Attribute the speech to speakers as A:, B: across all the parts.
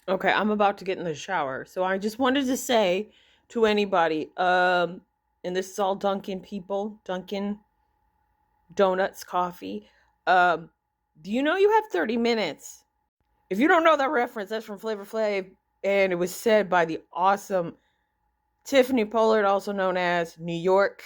A: Okay, I'm about to get in the shower. So I just wanted to say to anybody, and this is all Dunkin' people, Dunkin' Donuts coffee. Um, do you know you have 30 minutes? If you don't know that reference, that's from Flavor Flav, and it was said by the awesome Tiffany Pollard, also known as New York.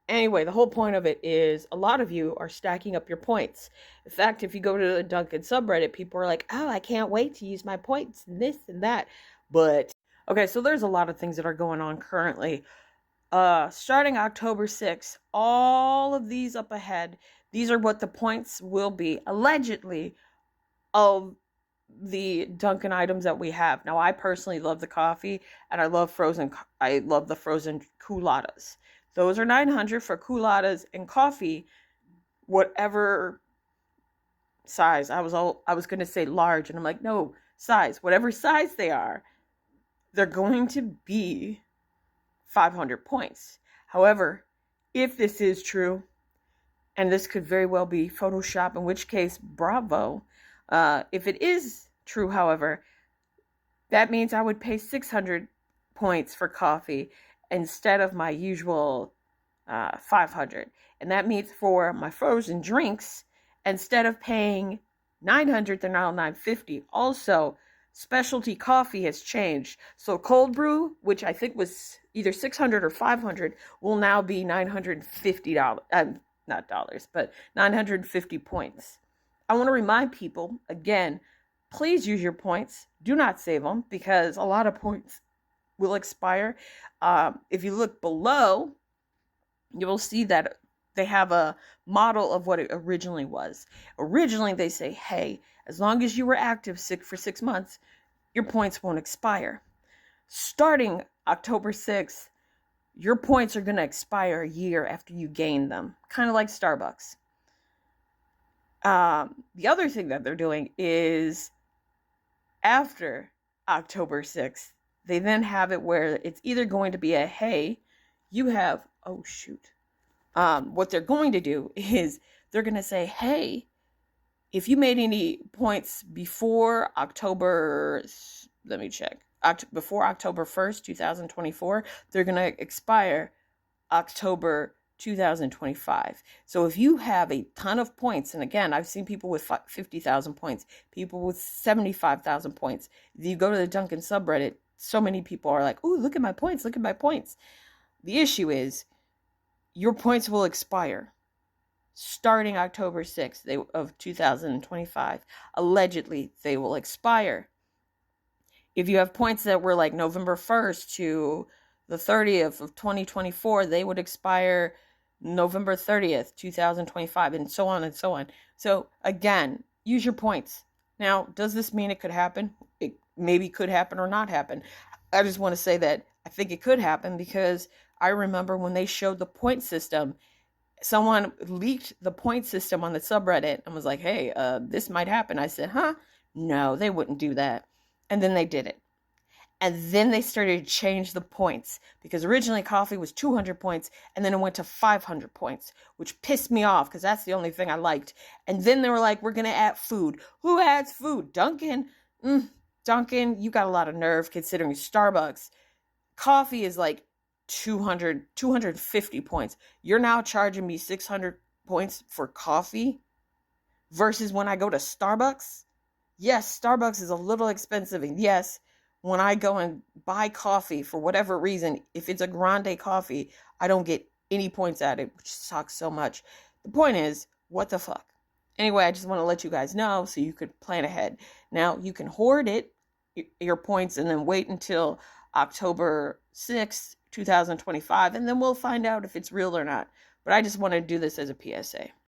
A: Anyway, the whole point of it is a lot of you are stacking up your points. In fact, if you go to the Dunkin' subreddit, people are like, oh, I can't wait to use my points and this and that. But, okay, so there's a lot of things that are going on currently. Starting October 6th, all of these up ahead, these are what the points will be, allegedly, of the Dunkin' items that we have. Now, I personally love the coffee, and I love the frozen culottes. Those are 900 for culottes and coffee, whatever size. I was going to say large, and I'm like, no, size. Whatever size they are, they're going to be 500 points. However, if this is true, and this could very well be Photoshop, in which case, bravo. If it is true, however, that means I would pay 600 points for coffee instead of my usual 500. And that means for my frozen drinks, instead of paying 900, they're now 950. Also, specialty coffee has changed. So cold brew, which I think was either 600 or 500, will now be $950. Not dollars, but 950 points. I want to remind people again, please use your points. Do not save them because a lot of points will expire. If you look below, you will see that they have a model of what it originally was. Originally, they say, hey, as long as you were active for 6 months, your points won't expire. Starting October 6th, your points are going to expire a year after you gain them, kind of like Starbucks. The other thing that they're doing is after October 6th, they then have it where it's either going to be a, hey, you have, oh shoot. What they're going to do is they're going to say, hey, if you made any points before October, let me check, before October 1st, 2024, they're going to expire October 2025. So if you have a ton of points, and again, I've seen people with 50,000 points, people with 75,000 points. If you go to the Dunkin' subreddit, so many people are like, ooh, look at my points, look at my points. The issue is your points will expire starting October 6th of 2025. Allegedly, they will expire. If you have points that were like November 1st to the 30th of 2024, they would expire November 30th, 2025, and so on and so on. So again, use your points. Now, does this mean it could happen? It maybe could happen or not happen. I just want to say that I think it could happen because I remember when they showed the point system, someone leaked the point system on the subreddit and was like, hey, this might happen. I said, huh? No, they wouldn't do that. And then they did it. And then they started to change the points because originally coffee was 200 points and then it went to 500 points, which pissed me off because that's the only thing I liked. And then they were like, we're going to add food. Who adds food? Dunkin'? Dunkin', you got a lot of nerve considering Starbucks. Coffee is like 250 points. You're now charging me 600 points for coffee versus when I go to Starbucks. Yes, Starbucks is a little expensive. And yes, when I go and buy coffee for whatever reason, if it's a grande coffee, I don't get any points at it, which sucks so much. The point is, what the fuck? Anyway, I just want to let you guys know so you could plan ahead. Now, you can hoard your points, and then wait until October 6th, 2025, and then we'll find out if it's real or not. But I just want to do this as a PSA.